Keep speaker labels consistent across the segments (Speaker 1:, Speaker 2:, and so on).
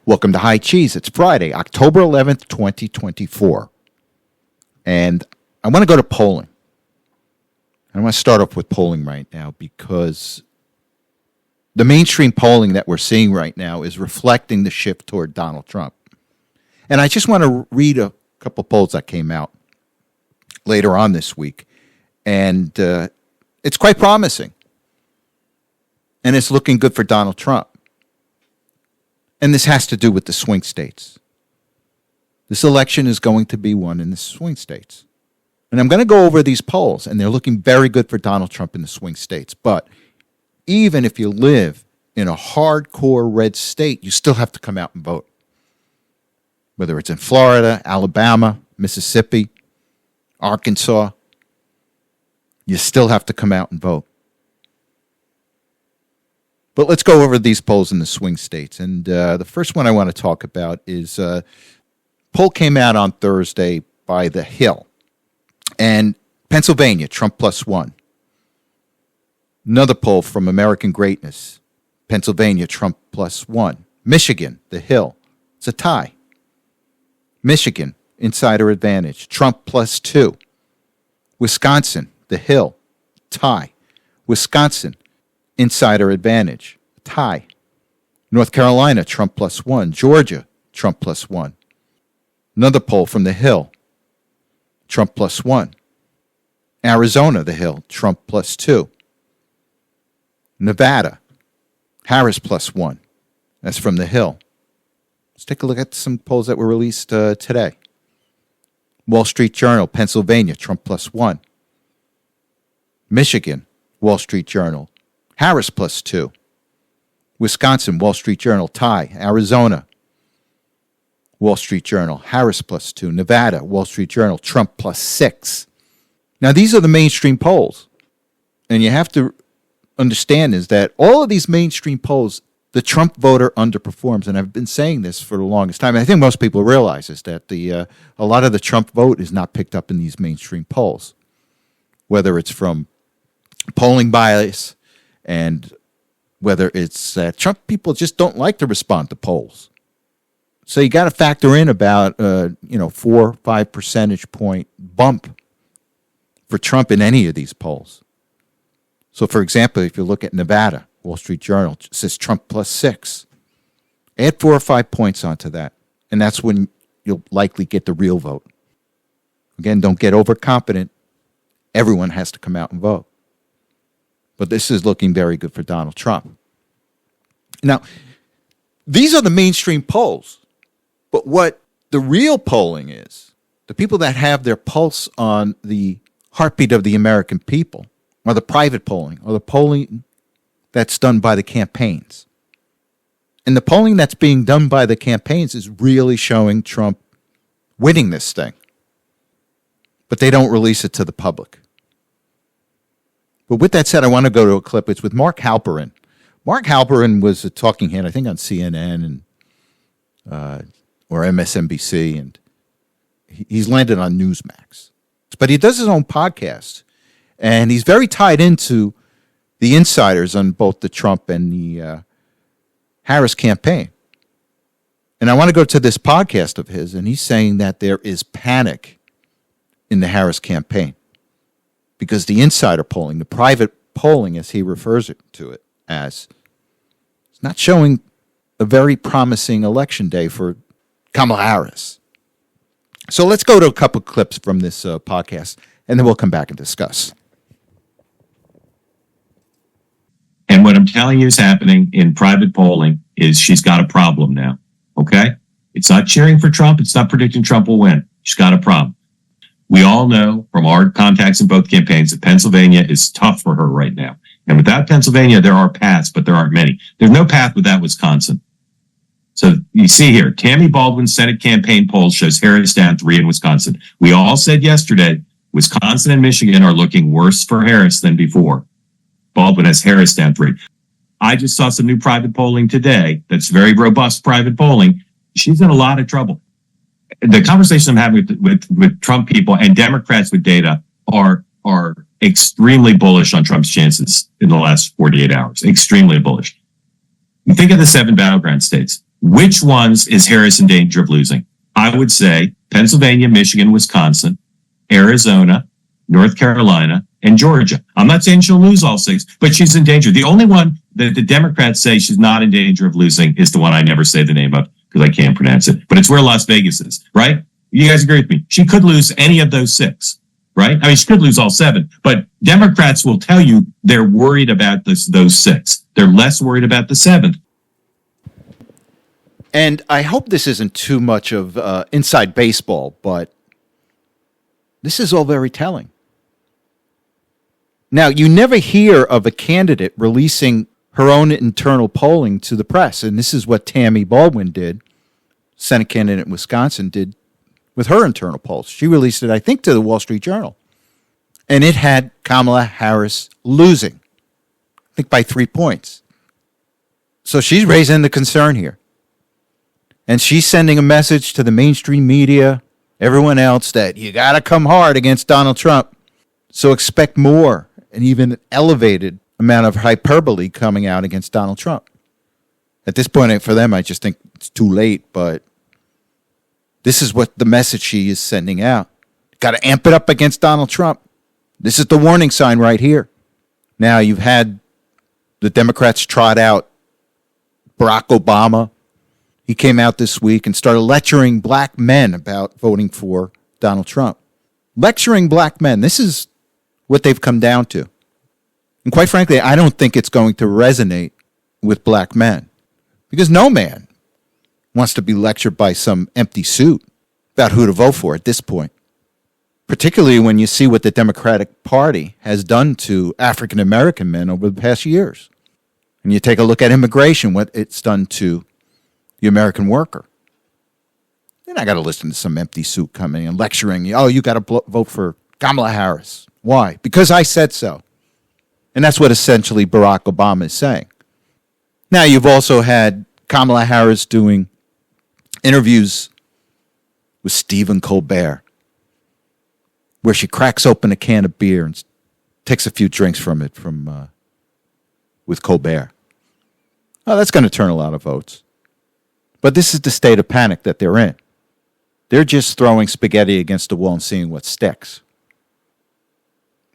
Speaker 1: Welcome to High Cheese. It's Friday, October 11th, 2024. And I want to go to polling. I want to start off with polling right now because the mainstream polling that we're seeing right now is reflecting the shift toward Donald Trump. And I just want to read a couple polls that came out later on this week. And it's quite promising. And it's looking good for Donald Trump. And this has to do with the swing states. This election is going to be won in the swing states. And I'm going to go over these polls, and they're looking very good for Donald Trump in the swing states. But even if you live in a hardcore red state, you still have to come out and vote. Whether it's in Florida, Alabama, Mississippi, Arkansas, you still have to come out and vote. But let's go over these polls in the swing states. And the first one I want to talk about is a poll came out on Thursday by The Hill. And Pennsylvania, Trump +1. Another poll from American Greatness, Pennsylvania, Trump +1. Michigan, The Hill, it's a tie. Michigan, Insider Advantage, Trump +2. Wisconsin, The Hill, tie. Wisconsin, Insider Advantage, tie. North Carolina, Trump +1. Georgia, Trump +1. Another poll from The Hill, Trump +1. Arizona, The Hill, Trump +2. Nevada, Harris +1. That's from The Hill. Let's take a look at some polls that were released today. Wall Street Journal, Pennsylvania, Trump +1. Michigan, Wall Street Journal, Harris +2. Wisconsin, Wall Street Journal, tie. Arizona, Wall Street Journal, Harris +2. Nevada, Wall Street Journal, Trump +6. Now, these are the mainstream polls. And you have to understand is that all of these mainstream polls, the Trump voter underperforms. And I've been saying this for the longest time. And I think most people realize is that a lot of the Trump vote is not picked up in these mainstream polls, whether it's from polling bias, and whether it's Trump people just don't like to respond to polls. So you got to factor in about 4 or 5 percentage point bump for Trump in any of these polls. So, for example, if you look at Nevada, Wall Street Journal, it says Trump +6. Add 4 or 5 points onto that, and that's when you'll likely get the real vote. Again, don't get overconfident. Everyone has to come out and vote. But this is looking very good for Donald Trump. Now, these are the mainstream polls. But what the real polling is, the people that have their pulse on the heartbeat of the American people, are the private polling, or the polling that's done by the campaigns. And the polling that's being done by the campaigns is really showing Trump winning this thing. But they don't release it to the public. But with that said, I want to go to a clip. It's with Mark Halperin. Mark Halperin was a talking head, I think, on CNN or MSNBC, and he's landed on Newsmax. But he does his own podcast, and he's very tied into the insiders on both the Trump and the Harris campaign. And I want to go to this podcast of his, and he's saying that there is panic in the Harris campaign, because the insider polling, the private polling, as he refers to it as, is not showing a very promising election day for Kamala Harris. So let's go to a couple clips from this podcast, and then we'll come back and discuss.
Speaker 2: And what I'm telling you is happening in private polling is she's got a problem now, okay? It's not cheering for Trump. It's not predicting Trump will win. She's got a problem. We all know from our contacts in both campaigns that Pennsylvania is tough for her right now. And without Pennsylvania, there are paths, but there aren't many. There's no path without Wisconsin. So you see here, Tammy Baldwin's Senate campaign poll shows Harris down 3 in Wisconsin. We all said yesterday, Wisconsin and Michigan are looking worse for Harris than before. Baldwin has Harris down 3. I just saw some new private polling today that's very robust private polling. She's in a lot of trouble. The conversation I'm having with Trump people and Democrats with data are extremely bullish on Trump's chances in the last 48 hours. Extremely bullish. You think of the 7 battleground states. Which ones is Harris in danger of losing? I would say Pennsylvania, Michigan, Wisconsin, Arizona, North Carolina, and Georgia. I'm not saying she'll lose all 6, but she's in danger. The only one that the Democrats say she's not in danger of losing is the one I never say the name of because I can't pronounce it. But it's where Las Vegas is, right? You guys agree with me? She could lose any of those 6, right? I mean, she could lose all 7, but Democrats will tell you they're worried about those 6. They're less worried about the 7th.
Speaker 1: And I hope this isn't too much of inside baseball, but this is all very telling. Now, you never hear of a candidate releasing her own internal polling to the press, and this is what Tammy Baldwin did, Senate candidate in Wisconsin, did with her internal polls. She released it, I think, to the Wall Street Journal, and it had Kamala Harris losing, I think by 3 points. So she's raising the concern here. And she's sending a message to the mainstream media, everyone else, that you got to come hard against Donald Trump. So expect more, and even an elevated amount of hyperbole coming out against Donald Trump. At this point, for them, I just think it's too late, but this is what the message she is sending out. Got to amp it up against Donald Trump. This is the warning sign right here. Now, you've had the Democrats trot out Barack Obama. He came out this week and started lecturing black men about voting for Donald Trump. Lecturing black men. This is what they've come down to. And quite frankly, I don't think it's going to resonate with black men. Because no man wants to be lectured by some empty suit about who to vote for at this point. Particularly when you see what the Democratic Party has done to African American men over the past years. And you take a look at immigration, what it's done to the American worker. Then I got to listen to some empty suit coming and lecturing you. Oh, you got to vote for Kamala Harris. Why? Because I said so. And that's what essentially Barack Obama is saying. Now, you've also had Kamala Harris doing interviews with Stephen Colbert, where she cracks open a can of beer and takes a few drinks from it with Colbert. Oh, that's going to turn a lot of votes. But this is the state of panic that they're in. They're just throwing spaghetti against the wall and seeing what sticks.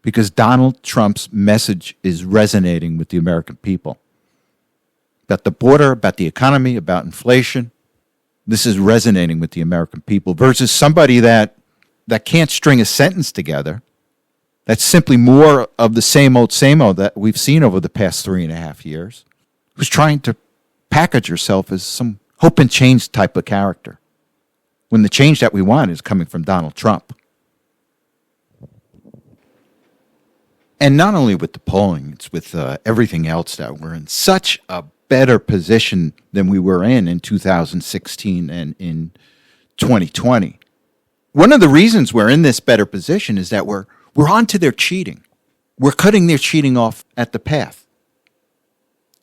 Speaker 1: Because Donald Trump's message is resonating with the American people. About the border, about the economy, about inflation. This is resonating with the American people versus somebody that can't string a sentence together. That's simply more of the same old that we've seen over the past 3.5 years. Who's trying to package herself as some hope and change type of character, when the change that we want is coming from Donald Trump. And not only with the polling, it's with everything else that we're in such a better position than we were in 2016 and in 2020. One of the reasons we're in this better position is that we're on to their cheating. We're cutting their cheating off at the path.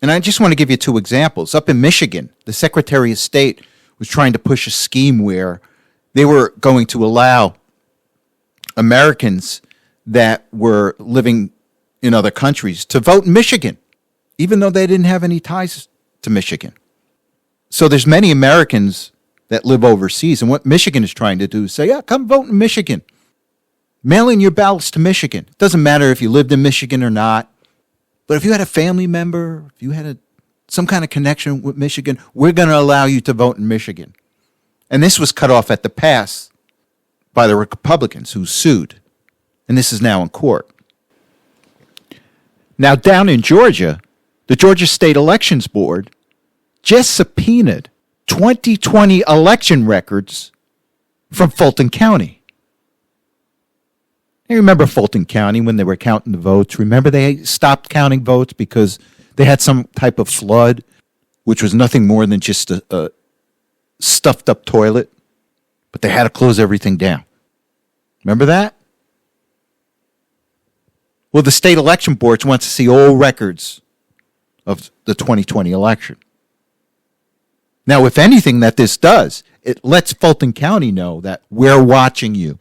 Speaker 1: And I just want to give you 2 examples. Up in Michigan, the Secretary of State was trying to push a scheme where they were going to allow Americans that were living in other countries to vote in Michigan, even though they didn't have any ties to Michigan. So there's many Americans that live overseas, and what Michigan is trying to do is say, yeah, come vote in Michigan. Mail in your ballots to Michigan. It doesn't matter if you lived in Michigan or not. But if you had a family member, if you had some kind of connection with Michigan, we're going to allow you to vote in Michigan. And this was cut off at the pass by the Republicans who sued. And this is now in court. Now, down in Georgia, the Georgia State Elections Board just subpoenaed 2020 election records from Fulton County. You remember Fulton County when they were counting the votes? Remember they stopped counting votes because they had some type of flood, which was nothing more than just a stuffed up toilet, but they had to close everything down. Remember that? Well, the state election boards want to see all records of the 2020 election. Now, if anything that this does, it lets Fulton County know that we're watching you.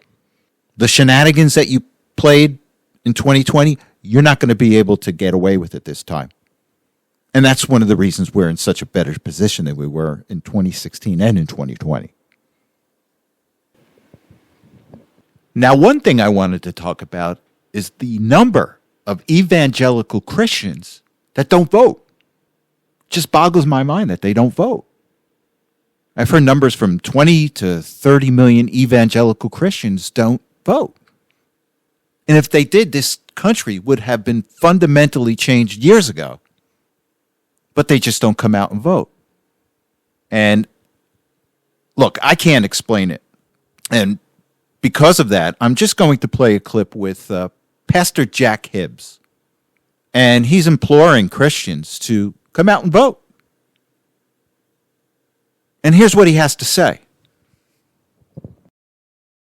Speaker 1: The shenanigans that you played in 2020, you're not going to be able to get away with it this time. And that's one of the reasons we're in such a better position than we were in 2016 and in 2020. Now, one thing I wanted to talk about is the number of evangelical Christians that don't vote. It just boggles my mind that they don't vote. I've heard numbers from 20 to 30 million evangelical Christians don't vote. And if they did, this country would have been fundamentally changed years ago. But they just don't come out and vote. And look, I can't explain it. And because of that, I'm just going to play a clip with Pastor Jack Hibbs. And he's imploring Christians to come out and vote. And here's what he has to say.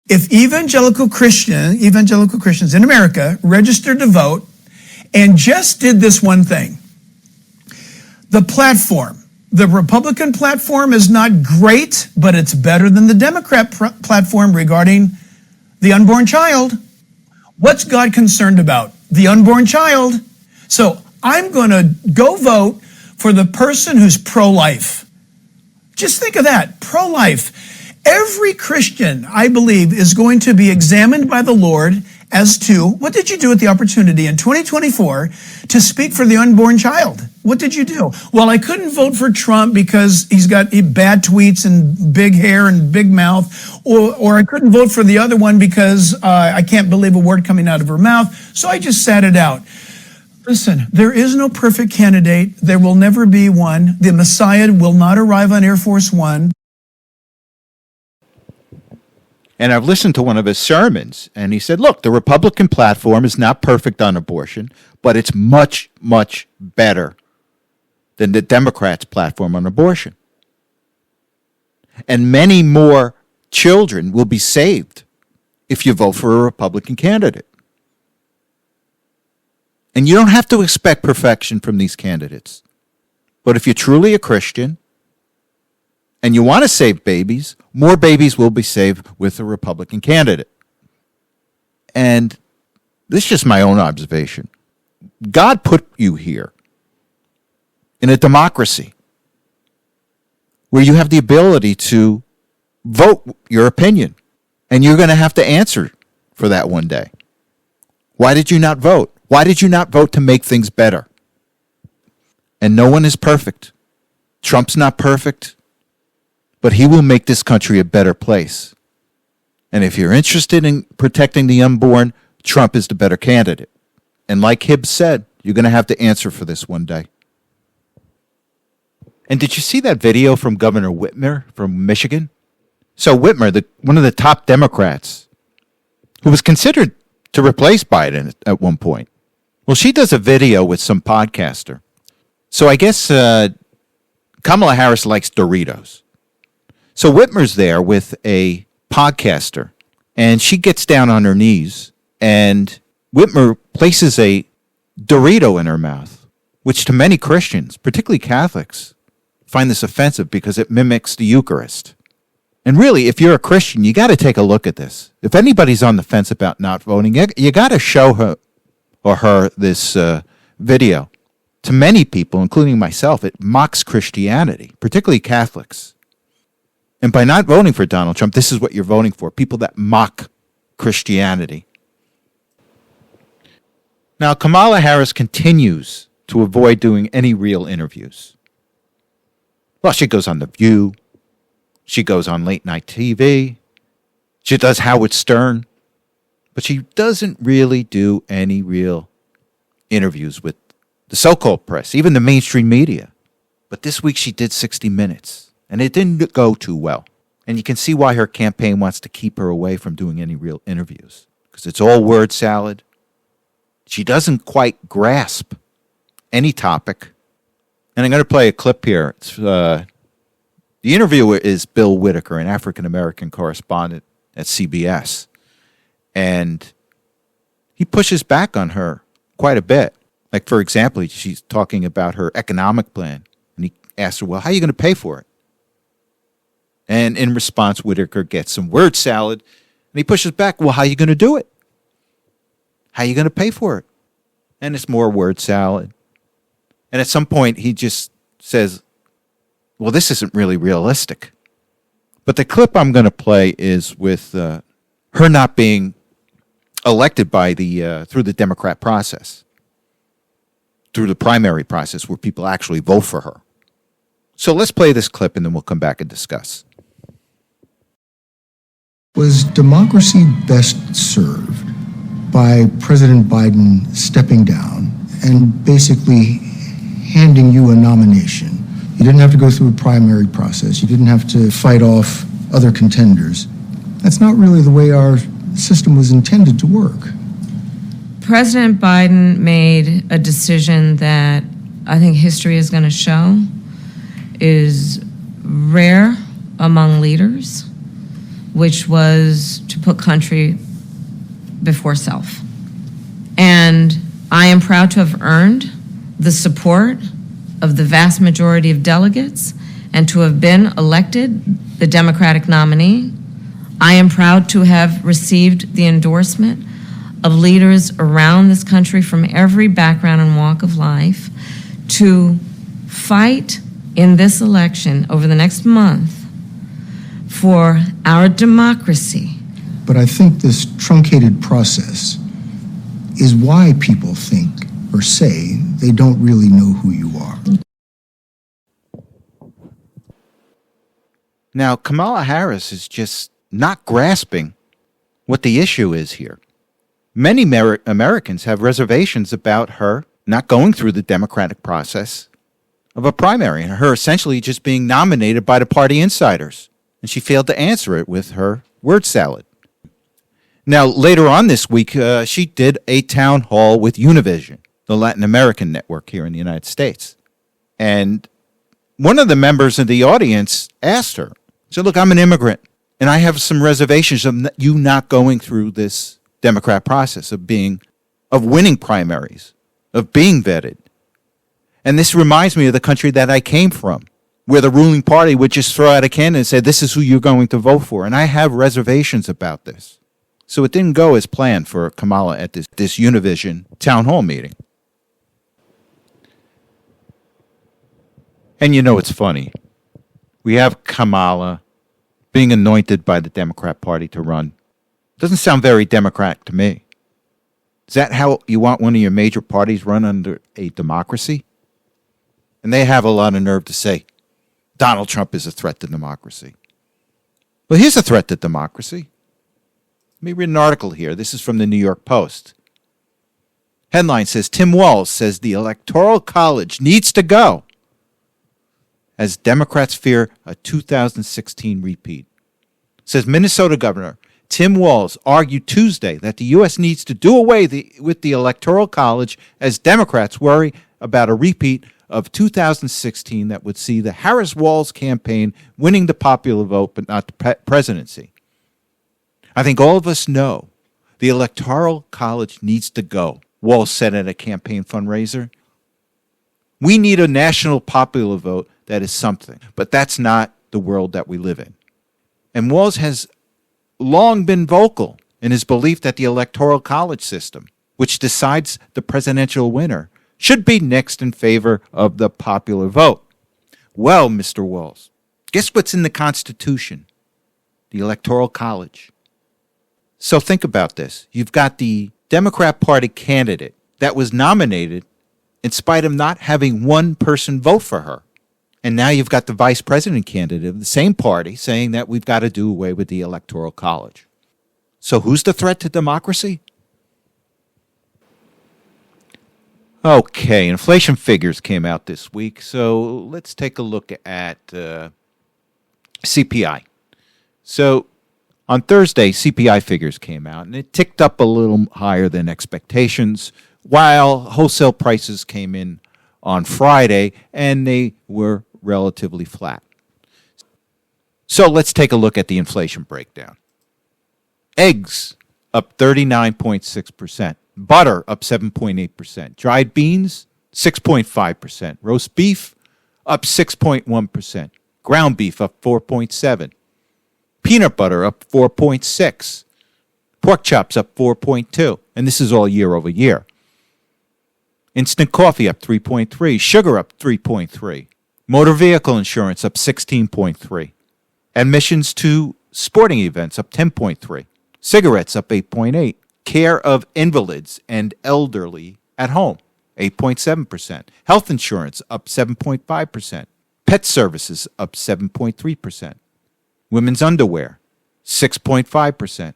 Speaker 3: If evangelical Christians in America registered to vote and just did this one thing, the platform, the Republican platform is not great, but it's better than the Democrat platform regarding the unborn child. What's God concerned about? The unborn child. So I'm going to go vote for the person who's pro-life. Just think of that, pro-life. Every Christian, I believe, is going to be examined by the Lord as to what did you do with the opportunity in 2024 to speak for the unborn child? What did you do? Well, I couldn't vote for Trump because he's got bad tweets and big hair and big mouth, or I couldn't vote for the other one because I can't believe a word coming out of her mouth, so I just sat it out. Listen, there is no perfect candidate. There will never be one. The Messiah will not arrive on Air Force One.
Speaker 1: And I've listened to one of his sermons, and he said, look, the Republican platform is not perfect on abortion, but it's much, much better than the Democrats' platform on abortion. And many more children will be saved if you vote for a Republican candidate. And you don't have to expect perfection from these candidates. But if you're truly a Christian and you want to save babies, more babies will be saved with a Republican candidate. And this is just my own observation. God put you here in a democracy where you have the ability to vote your opinion, and you're going to have to answer for that one day. Why did you not vote? Why did you not vote to make things better? And no one is perfect. Trump's not perfect, but he will make this country a better place. And if you're interested in protecting the unborn, Trump is the better candidate. And like Hibbs said, you're going to have to answer for this one day. And did you see that video from Governor Whitmer from Michigan? So Whitmer, one of the top Democrats, who was considered to replace Biden at one point. Well, she does a video with some podcaster. So I guess Kamala Harris likes Doritos. So Whitmer's there with a podcaster, and she gets down on her knees, and Whitmer places a Dorito in her mouth, which to many Christians, particularly Catholics, find this offensive because it mimics the Eucharist. And really, if you're a Christian, you got to take a look at this. If anybody's on the fence about not voting, you got to show her or her this video. To many people, including myself, it mocks Christianity, particularly Catholics. And by not voting for Donald Trump, this is what you're voting for, people that mock Christianity. Now, Kamala Harris continues to avoid doing any real interviews. Well, she goes on The View. She goes on late night TV. She does Howard Stern. But she doesn't really do any real interviews with the so-called press, even the mainstream media. But this week she did 60 Minutes, and it didn't go too well. And you can see why her campaign wants to keep her away from doing any real interviews, because it's all word salad. She doesn't quite grasp any topic. And I'm going to play a clip here. It's, the interviewer is Bill Whitaker, an African-American correspondent at CBS. And he pushes back on her quite a bit. Like, for example, she's talking about her economic plan. And he asks her, well, how are you going to pay for it? And in response, Whitaker gets some word salad. And he pushes back, well, how are you going to do it? How are you going to pay for it? And it's more word salad. And at some point, he just says, well, this isn't really realistic. But the clip I'm going to play is with her not being elected by through the Democrat process, through the primary process where people actually vote for her. So let's play this clip and then we'll come back and discuss.
Speaker 4: Was democracy best served by President Biden stepping down and basically handing you a nomination? You didn't have to go through a primary process. You didn't have to fight off other contenders. That's not really the way our system was intended to work.
Speaker 5: President Biden made a decision that I think history is going to show is rare among leaders, which was to put country before self. And I am proud to have earned the support of the vast majority of delegates and to have been elected the Democratic nominee. I am proud to have received the endorsement of leaders around this country from every background and walk of life to fight in this election over the next month for our democracy.
Speaker 4: But I think this truncated process is why people think or say they don't really know who you are.
Speaker 1: Now, Kamala Harris is just not grasping what the issue is here. Many Americans have reservations about her not going through the democratic process of a primary and her essentially just being nominated by the party insiders. And she failed to answer it with her word salad. Now, later on this week, she did a town hall with Univision, the Latin American network here in the United States. And one of the members of the audience asked her, said, look, I'm an immigrant, and I have some reservations of you not going through this Democrat process of winning primaries, of being vetted. And this reminds me of the country that I came from, where the ruling party would just throw out a candidate and say, this is who you're going to vote for. And I have reservations about this. So it didn't go as planned for Kamala at this Univision town hall meeting. And you know it's funny. We have Kamala being anointed by the Democrat Party to run. Doesn't sound very Democratic to me. Is that how you want one of your major parties run under a democracy? And they have a lot of nerve to say, Donald Trump is a threat to democracy. Well, here's a threat to democracy. Let me read an article here. This is from the New York Post. Headline says, Tim Walz says the Electoral College needs to go as Democrats fear a 2016 repeat. Says Minnesota Governor Tim Walz argued Tuesday that the U.S. needs to do away with the Electoral College as Democrats worry about a repeat of 2016 that would see the Harris-Walz campaign winning the popular vote but not the presidency. I think all of us know the Electoral College needs to go, Walz said at a campaign fundraiser. We need a national popular vote that is something, but that's not the world that we live in. And Walz has long been vocal in his belief that the Electoral College system, which decides the presidential winner, should be next in favor of the popular vote. Well, Mr. Walz, guess what's in the Constitution? The Electoral College. So think about this. You've got the Democrat Party candidate that was nominated in spite of not having one person vote for her. And now you've got the vice president candidate of the same party saying that we've got to do away with the Electoral College. So who's the threat to democracy? Okay, inflation figures came out this week. So let's take a look at CPI. So on Thursday, CPI figures came out, and it ticked up a little higher than expectations, while wholesale prices came in on Friday, and they were relatively flat. So let's take a look at the inflation breakdown. Eggs up 39.6%. Butter up 7.8%. Dried beans, 6.5%. Roast beef up 6.1%. Ground beef up 4.7%. Peanut butter up 4.6%. Pork chops up 4.2%. And this is all year over year. Instant coffee up 3.3. Sugar up 3.3. Motor vehicle insurance up 16.3. Admissions to sporting events up 10.3. Cigarettes up 8.8. Care of invalids and elderly at home, 8.7%. Health insurance up 7.5%. Pet services up 7.3%. Women's underwear, 6.5%.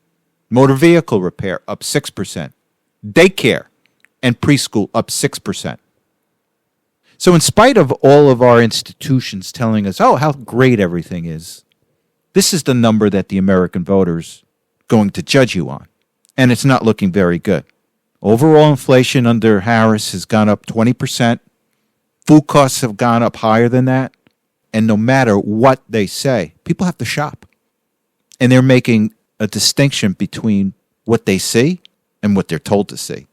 Speaker 1: Motor vehicle repair up 6%. Daycare and preschool up 6%. So in spite of all of our institutions telling us, oh, how great everything is, this is the number that the American voters going to judge you on. And it's not looking very good. Overall inflation under Harris has gone up 20%. Food costs have gone up higher than that. And no matter what they say, people have to shop. And they're making a distinction between what they see and what they're told to see.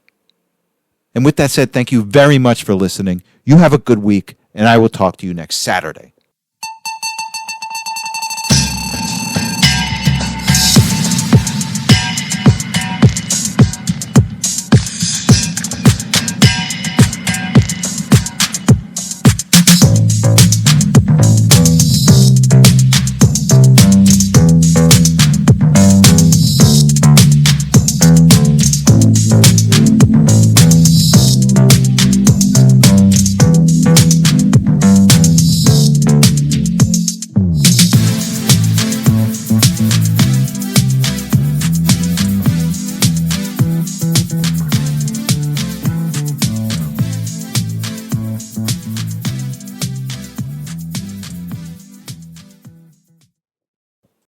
Speaker 1: And with that said, thank you very much for listening. You have a good week, and I will talk to you next Saturday.